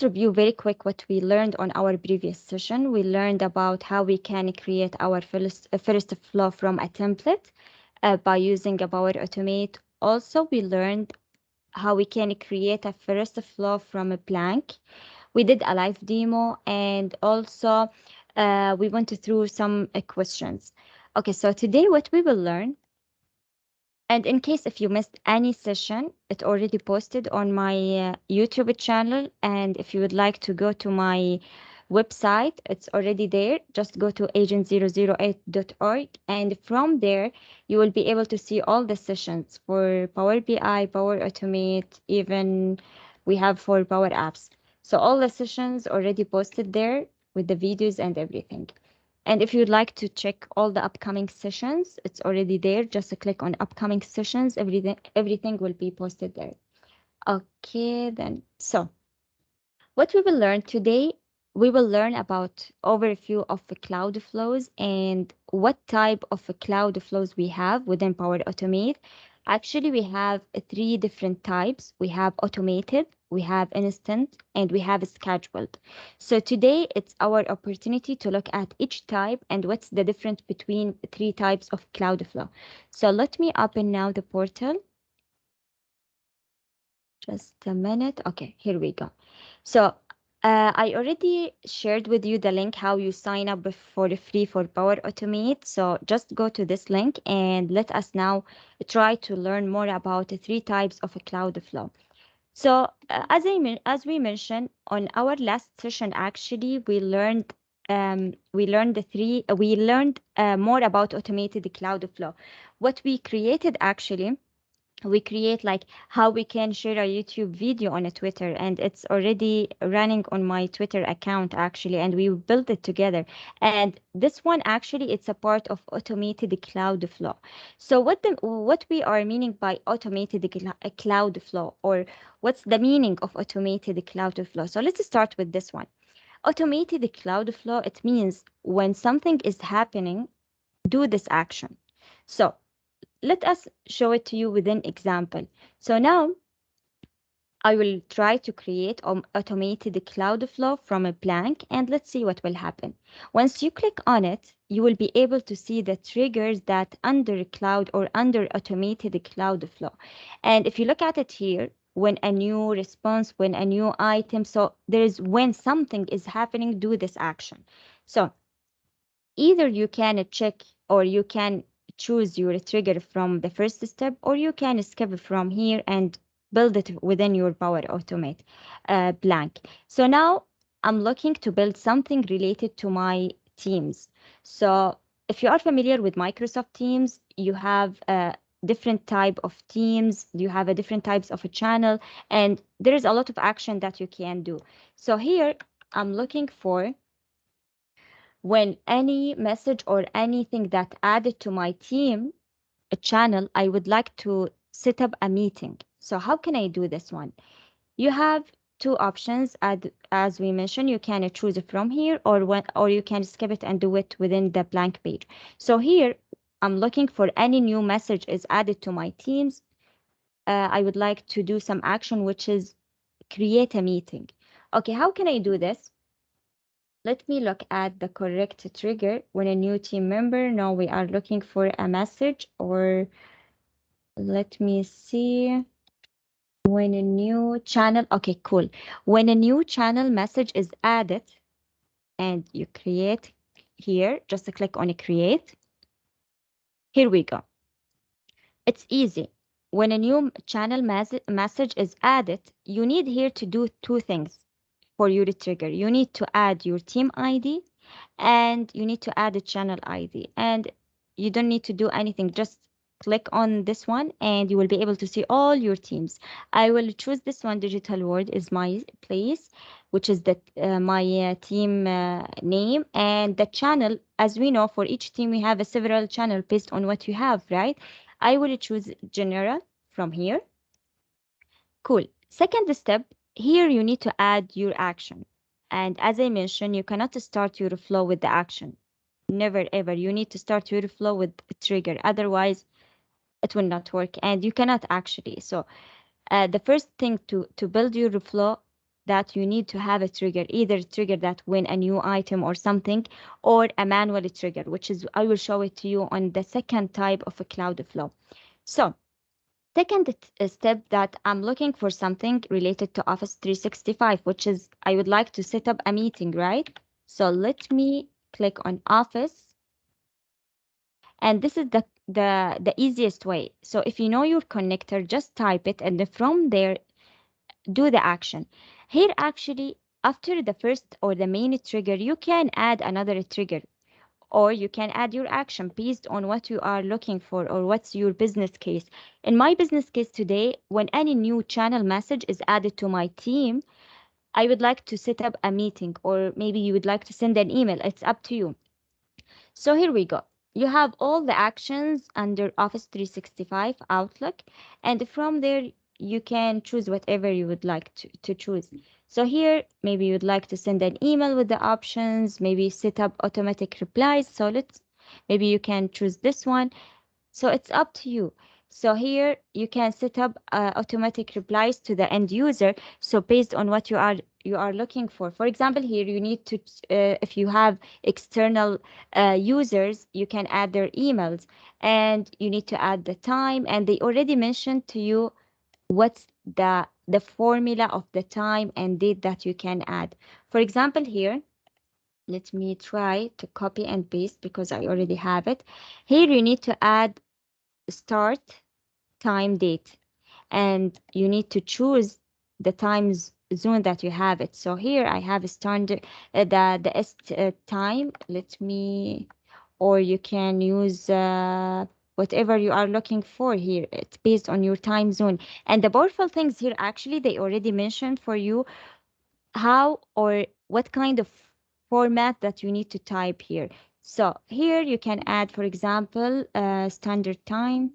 review very quick what we learned on our previous session. We learned about how we can create our first flow from a template by using a Power Automate. Also, we learned how we can create a first flow from a blank. We did a live demo, and also we went through some questions. Okay, so today what we will learn, and in case if you missed any session, it already posted on my YouTube channel. And if you would like to go to my website, it's already there. Just go to agent008.org. And from there, you will be able to see all the sessions for Power BI, Power Automate, even we have for Power Apps. So all the sessions already posted there with the videos and everything. And if you'd like to check all the upcoming sessions, it's already there. Just click on upcoming sessions. Everything will be posted there. Okay, then. So what we will learn today, we will learn about overview of the cloud flows and what type of cloud flows we have within Power Automate. Actually, we have three different types. We have automated, we have instant, and we have scheduled. So today it's our opportunity to look at each type and what's the difference between three types of cloud flow. So let me open now the portal. Just a minute. Okay, here we go. So I already shared with you the link how you sign up for the free for Power Automate. So just go to this link and let us now try to learn more about the three types of a cloud flow. So as we mentioned on our last session, actually we learned more about automated cloud flow. What we created actually, we create like how we can share a YouTube video on a Twitter, and it's already running on my Twitter account actually, and we built it together. And this one actually it's a part of automated cloud flow. So what we are meaning by automated cloud flow, or what's the meaning of automated cloud flow? So let's start with this one. Automated cloud flow, it means when something is happening, do this action. So let us show it to you with an example. So now I will try to create automated cloud flow from a blank, and let's see what will happen. Once you click on it, you will be able to see the triggers that under cloud or under automated cloud flow. And if you look at it here, when a new response, when a new item, so there is when something is happening, do this action. So either you can check or you can choose your trigger from the first step, or you can skip from here and build it within your Power Automate blank. So now I'm looking to build something related to my Teams. So if you are familiar with Microsoft Teams, you have a different type of teams, you have a different types of a channel, and there is a lot of action that you can do. So here I'm looking for when any message or anything that added to my team a channel, I would like to set up a meeting. So how can I do this one? You have two options. As we mentioned, you can choose it from here, or you can skip it and do it within the blank page. So here I'm looking for any new message is added to my teams. I would like to do some action, which is create a meeting. Okay, how can I do this? Let me look at the correct trigger. When a new team member, now we are looking for a message, or let me see. When a new channel, okay, cool. When a new channel message is added and you create here, just click on create. Here we go. It's easy. When a new channel message is added, you need here to do two things for you to trigger. You need to add your team ID and you need to add a channel ID, and you don't need to do anything. Just click on this one and you will be able to see all your teams. I will choose this one. Digital World is my place, which is the my team name, and the channel. As we know, for each team we have a several channel based on what you have, right? I will choose general from here. Cool. Second step, here you need to add your action. And as I mentioned, you cannot start your flow with the action. Never ever. You need to start your flow with a trigger. Otherwise, it will not work and you cannot actually. So the first thing to build your flow, that you need to have a trigger, either trigger that when a new item or something, or a manual trigger, which is I will show it to you on the second type of a Cloudflow. So second step that I'm looking for something related to Office 365, which is I would like to set up a meeting, right? So let me click on Office, and this is the easiest way. So if you know your connector, just type it, and then from there do the action. Here actually, after the first or the main trigger, you can add another trigger, or you can add your action based on what you are looking for or what's your business case. In my business case today, when any new channel message is added to my team, I would like to set up a meeting, or maybe you would like to send an email. It's up to you. So here we go. You have all the actions under Office 365 Outlook, and from there you can choose whatever you would like to choose. So here, maybe you'd like to send an email with the options, maybe set up automatic replies. So maybe you can choose this one. So it's up to you. So here you can set up automatic replies to the end user. So based on what you are looking for. For example, here you need to, if you have external users, you can add their emails, and you need to add the time. And they already mentioned to you what's the formula of the time and date that you can add. For example, here, let me try to copy and paste because I already have it. Here you need to add start time date, and you need to choose the zone that you have it. So here I have a standard the time. Let me, or you can use whatever you are looking for here. It's based on your time zone. And the powerful things here, actually they already mentioned for you how or what kind of format that you need to type here. So here you can add, for example, standard time.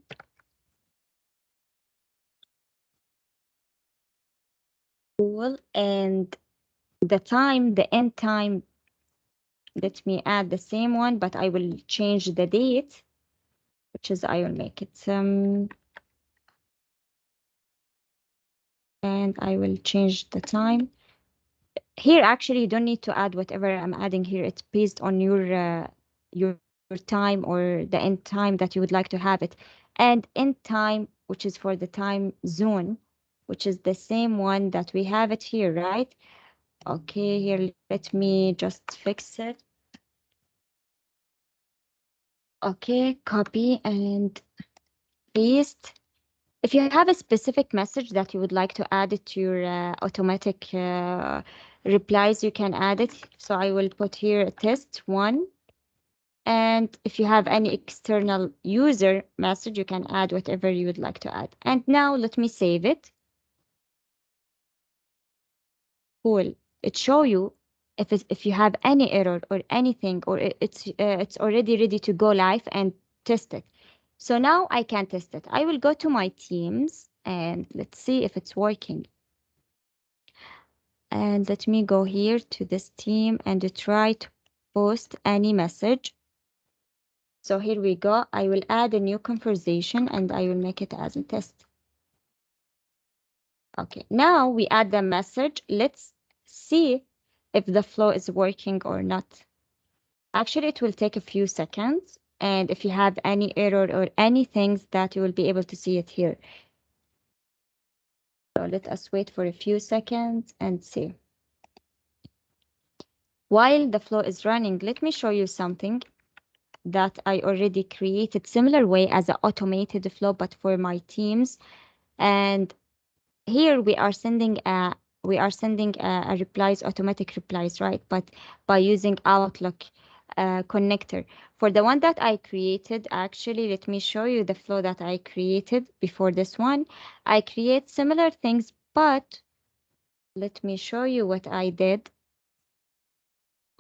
Cool. And the end time, let me add the same one, but I will change the date, which is I will make it and I will change the time. Here actually you don't need to add whatever I'm adding here. It's based on your time or the end time that you would like to have it. And end time, which is for the time zone, which is the same one that we have it here, right? Okay, here let me just fix it. Okay, copy and paste. If you have a specific message that you would like to add it to your automatic replies, you can add it. So I will put here test one. And if you have any external user message, you can add whatever you would like to add. And now let me save it. Cool. It show you if you have any error or anything, or it's already ready to go live and test it. So now I can test it. I will go to my Teams and let's see if it's working. And let me go here to this team and try to post any message. So here we go. I will add a new conversation and I will make it as a test. Okay, now we add the message. Let's see if the flow is working or not. Actually, it will take a few seconds. And if you have any error or anything that you will be able to see it here. So let us wait for a few seconds and see. While the flow is running, let me show you something that I already created similar way as an automated flow, but for my teams. And here we are sending a replies, automatic replies, right? But by using Outlook connector. For the one that I created, actually, let me show you the flow that I created before this one. I create similar things, but let me show you what I did.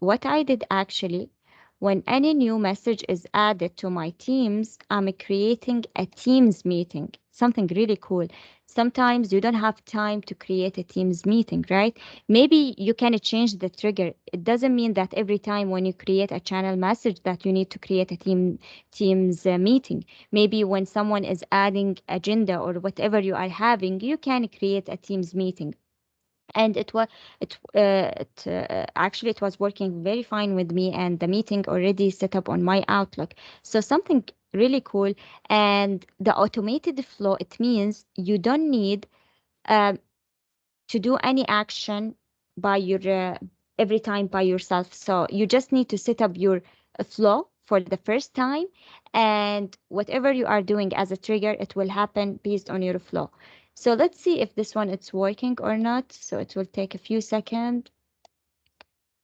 What I did actually, when any new message is added to my Teams, I'm creating a Teams meeting, something really cool. Sometimes you don't have time to create a Teams meeting, right? Maybe you can change the trigger. It doesn't mean that every time when you create a channel message that you need to create a Teams meeting. Maybe when someone is adding agenda or whatever you are having, you can create a Teams meeting. and actually it was working very fine with me, and the meeting already set up on my Outlook. So something really cool. And the automated flow, it means you don't need um, to do any action by your every time by yourself. So you just need to set up your flow for the first time, and whatever you are doing as a trigger, it will happen based on your flow. So let's see if this one it's working or not. So it will take a few seconds.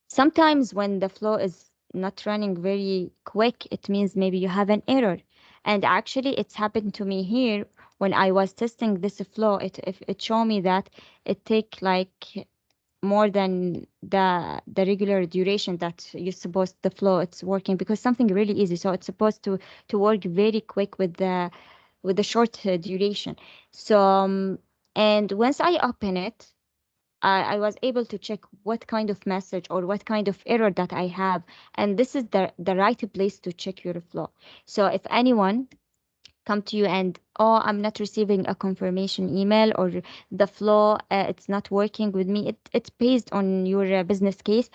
Sometimes when the flow is not running very quick, it means maybe you have an error. And actually, it's happened to me here when I was testing this flow. It showed me that it take like more than the regular duration that you're supposed the flow it's working, because something really easy. So it's supposed to work very quick with the short duration. So and once I open it, I was able to check what kind of message or what kind of error that I have, and this is the right place to check your flow. So if anyone come to you and, oh, I'm not receiving a confirmation email, or the flow it's not working with me, it's based on your business case.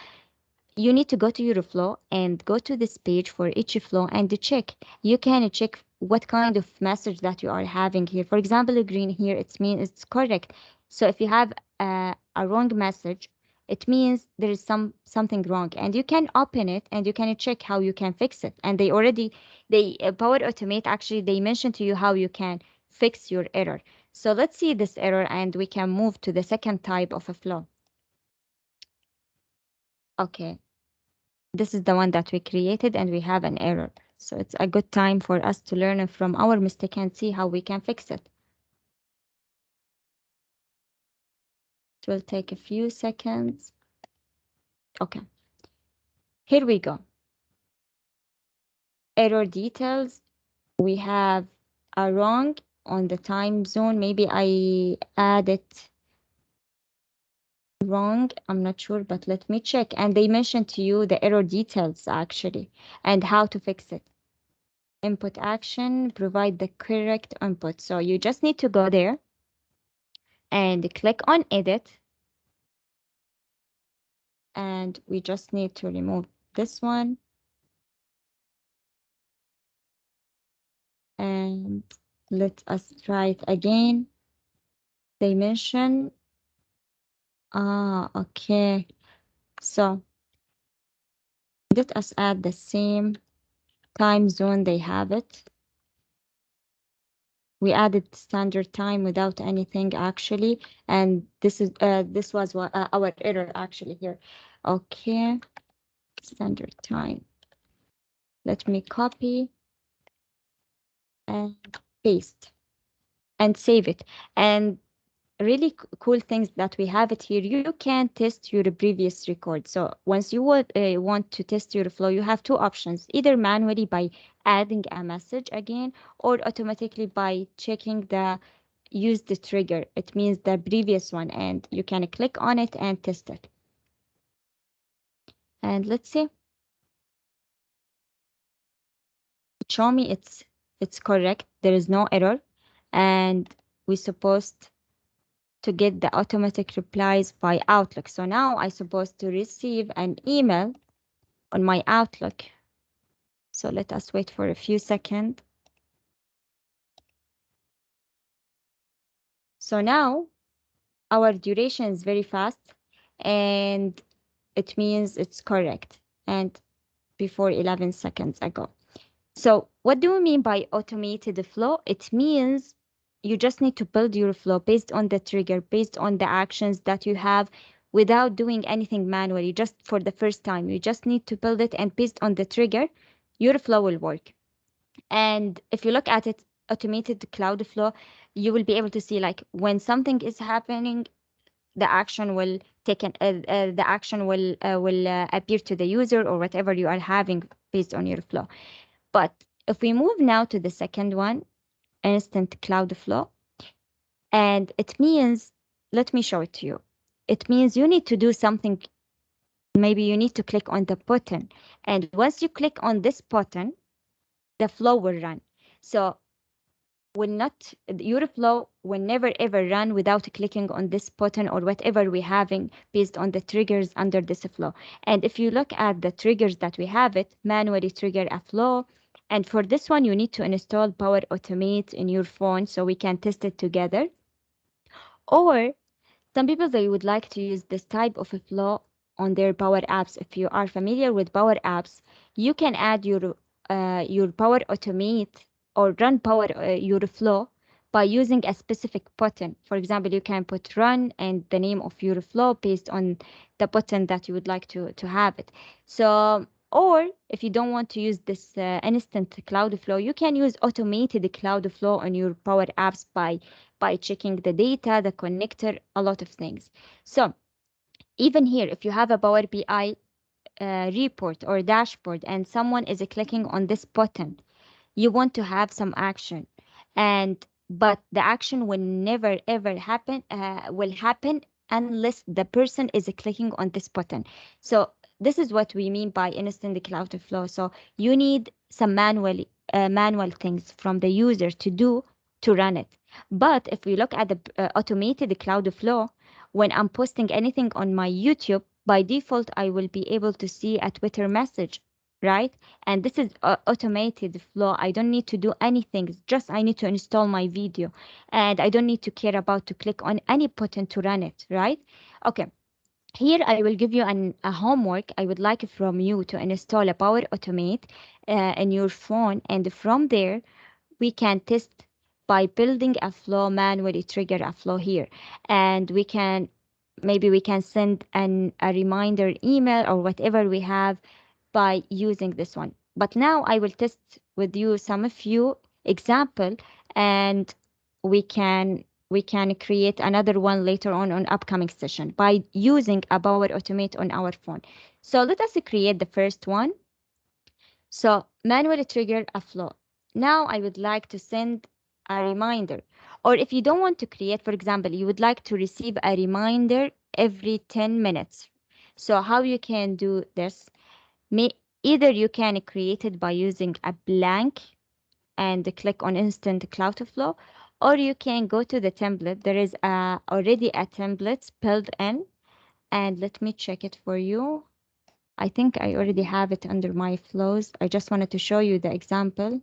You need to go to your flow and go to this page for each flow and check. You can check what kind of message that you are having here. For example, green here, it means it's correct. So if you have a wrong message, it means there is something wrong, and you can open it and you can check how you can fix it. And they Power Automate, actually they mention to you how you can fix your error. So let's see this error and we can move to the second type of a flow. Okay, this is the one that we created and we have an error. So it's a good time for us to learn from our mistake and see how we can fix it. It will take a few seconds. Okay, here we go. Error details. We have a wrong on the time zone. Maybe I added wrong. I'm not sure, but let me check. And they mentioned to you the error details actually and how to fix it. Input action, provide the correct input. So you just need to go there and click on edit, and we just need to remove this one, and let us try it again. Dimension. Okay. So let us add the same time zone they have it. We added standard time without anything actually, and this was what our error actually here. Okay, standard time. Let me copy and paste and save it. And really cool things that we have it here, you can test your previous record. So once you would want to test your flow, you have two options: either manually by adding a message again, or automatically by checking the use the trigger. It means the previous one, and you can click on it and test it. And let's see, show me it's correct, there is no error, and we supposed to get the automatic replies by Outlook. So now I supposed to receive an email on my Outlook. So let us wait for a few seconds. So now our duration is very fast, and it means it's correct, and before 11 seconds ago. So what do we mean by automated flow? It means you just need to build your flow based on the trigger, based on the actions that you have, without doing anything manually. Just for the first time, you just need to build it, and based on the trigger, your flow will work. And if you look at it, automated cloud flow, you will be able to see like when something is happening, the action will the action will appear to the user or whatever you are having based on your flow. But if we move now to the second one, instant cloud flow, and it means, let me show it to you. It means you need to do something. Maybe you need to click on the button. And once you click on this button, the flow will run. So your flow will never ever run without clicking on this button or whatever we're having based on the triggers under this flow. And if you look at the triggers that we have, it manually trigger a flow. And for this one, you need to install Power Automate in your phone so we can test it together. Or some people, they would like to use this type of a flow on their Power Apps. If you are familiar with Power Apps, you can add your Power Automate or run your flow by using a specific button. For example, you can put run and the name of your flow based on the button that you would like to have it. So, or if you don't want to use this instant cloud flow, you can use automated cloud flow on your Power Apps by checking the data, the connector, a lot of things. So even here, if you have a Power BI report or dashboard and someone is clicking on this button, you want to have some action, and but the action will never ever happen unless the person is clicking on this button. So this is what we mean by instant cloud flow. So you need some manual things from the user to do to run it. But if we look at the automated cloud flow, when I'm posting anything on my YouTube, by default I will be able to see a Twitter message, right? And this is automated flow. I don't need to do anything. Just I need to install my video, and I don't need to care about to click on any button to run it, right? Okay. Here I will give you a homework. I would like from you to install a Power Automate in your phone, and from there we can test by building a flow, manually trigger a flow here. And maybe we can send a reminder email or whatever we have by using this one. But now I will test with you some few example, and we can create another one later on upcoming session by using a Power Automate on our phone. So let us create the first one. So manually trigger a flow. Now I would like to send a reminder. Or if you don't want to create, for example, you would like to receive a reminder every 10 minutes. So how you can do this? May, either you can create it by using a blank and click on instant cloud flow, or you can go to the template. There is already a template built in, and let me check it for you. I think I already have it under my flows. I just wanted to show you the example.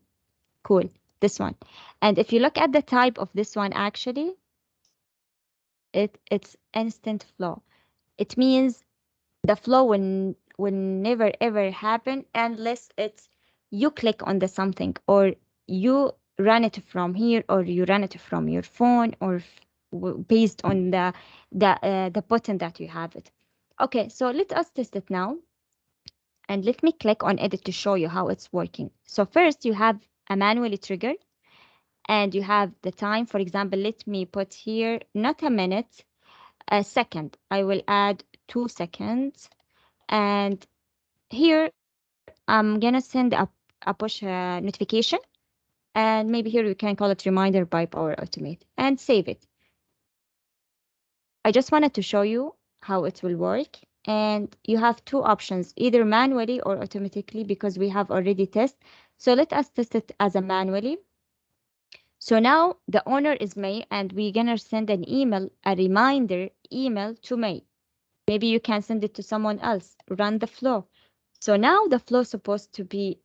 Cool, this one. And if you look at the type of this one, actually, it's instant flow. It means the flow will never ever happen unless it's you click on the something, or you run it from here, or you run it from your phone, or based on the button that you have it. Okay, so let us test it now, and let me click on edit to show you how it's working. So first you have a manually trigger, and you have the time. For example, let me put here not a minute, a second. I will add 2 seconds. And here I'm gonna send a push notification, and maybe here we can call it reminder by Power Automate and save it. I just wanted to show you how it will work. And you have two options, either manually or automatically, because we have already tested. So let us test it as a manually. So now the owner is May, and we're gonna send an email, a reminder email to May. Maybe you can send it to someone else, run the flow. So now the flow is supposed to be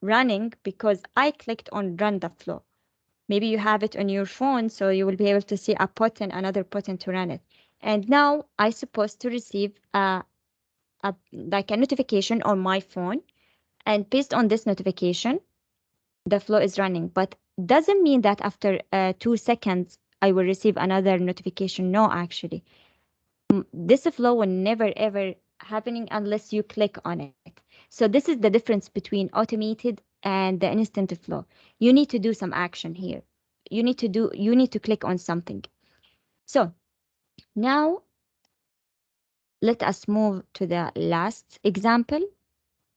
running because I clicked on run the flow. Maybe you have it on your phone, so you will be able to see a button, another button to run it. And now I supposed to receive like a notification on my phone, and based on this notification, the flow is running. But doesn't mean that after 2 seconds I will receive another notification. No, actually, this flow will never ever happening unless you click on it. So this is the difference between automated and the instant flow. You need to do some action here. You need to click on something. So now let us move to the last example,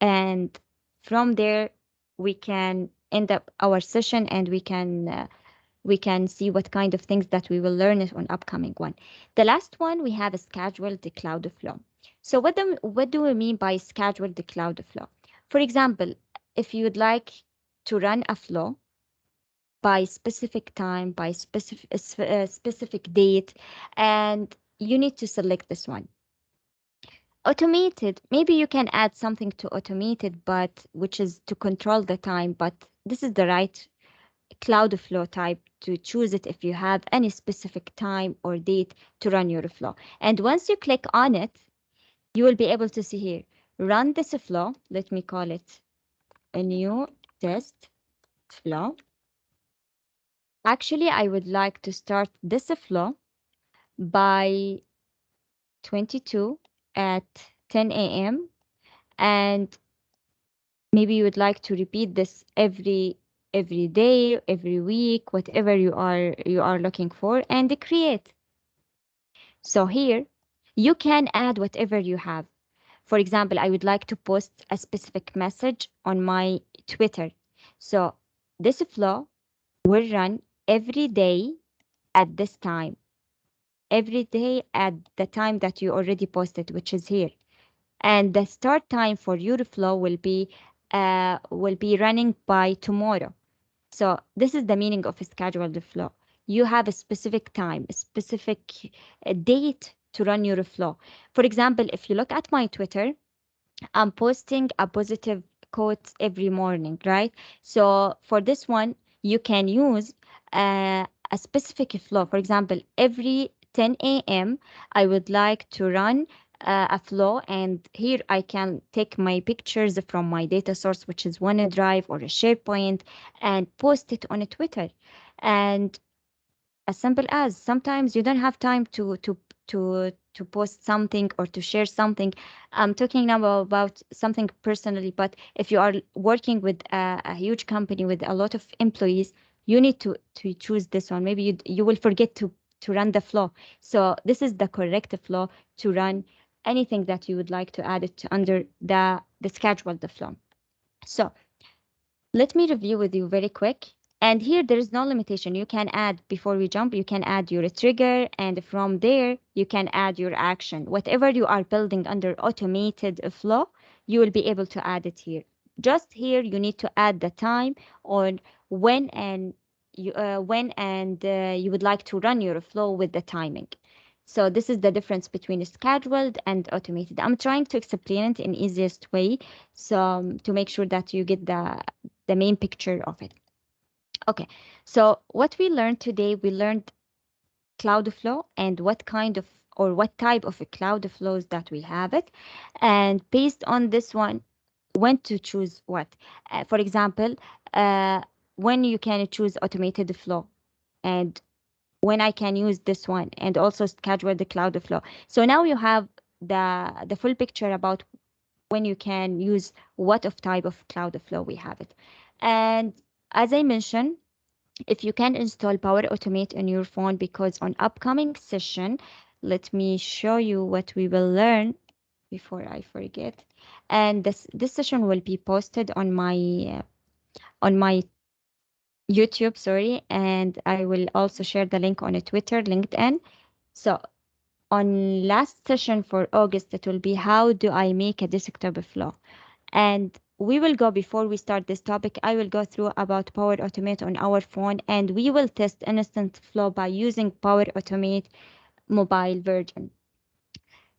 and from there we can end up our session, and we can see what kind of things that we will learn it on upcoming one. The last one, we have a scheduled cloud flow. So what do we mean by scheduled cloud flow? For example, if you would like to run a flow by specific time, by specific date, and you need to select this one. Automated, maybe you can add something to automated, but which is to control the time, but this is the right cloud flow type to choose it if you have any specific time or date to run your flow. And once you click on it, you will be able to see here, run this flow. Let me call it a new test flow. Actually, I would like to start this flow by 22 at 10 a.m. and maybe you would like to repeat this every day, every week, whatever you are looking for, and create. So here you can add whatever you have. For example, I would like to post a specific message on my Twitter. So this flow will run every day at this time, every day at the time that you already posted, which is here. And the start time for your flow will be running by tomorrow. So this is the meaning of a scheduled flow. You have a specific time, a specific date to run your flow. For example, if you look at my Twitter, I'm posting a positive quote every morning, right? So for this one, you can use a specific flow. For example, every 10 a.m., I would like to run a flow, and here I can take my pictures from my data source, which is OneDrive or a SharePoint, and post it on a Twitter. And as simple as sometimes you don't have time to post something or to share something. I'm talking now about something personally, but if you are working with a huge company with a lot of employees, you need to choose this one. Maybe you will forget to run the flow. So this is the correct flow to run anything that you would like to add it to under the scheduled flow. So let me review with you very quick. And here there is no limitation. You can add, before we jump, you can add your trigger, and from there you can add your action. Whatever you are building under automated flow, you will be able to add it here. Just here you need to add the time on when and you would like to run your flow with the timing. So this is the difference between scheduled and automated. I'm trying to explain it in easiest way, so to make sure that you get the main picture of it. Okay, so what we learned today, we learned cloud flow and what kind of or what type of a cloud flows that we have it. And based on this one, when to choose what. For example, uh, when you can choose automated flow, and when I can use this one, and also schedule the cloud flow. So now you have the full picture about when you can use what of type of cloud flow we have it. And as I mentioned, if you can install Power Automate on your phone, because on upcoming session, let me show you what we will learn before I forget. And this session will be posted on my YouTube, sorry, and I will also share the link on a Twitter, LinkedIn. So on last session for August, it will be how do I make a desktop flow? And we will go, before we start this topic, I will go through about Power Automate on our phone, and we will test instant flow by using Power Automate mobile version.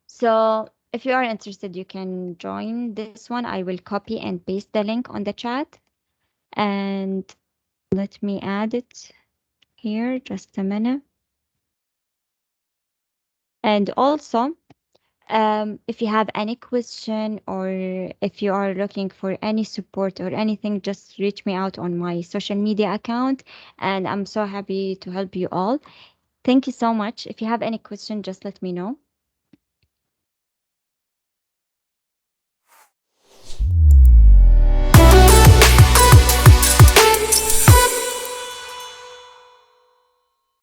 So if you are interested, you can join this one. I will copy and paste the link on the chat, and let me add it here, just a minute. And also, if you have any question, or if you are looking for any support or anything, just reach me out on my social media account, and I'm so happy to help you all. Thank you so much. If you have any question, just let me know.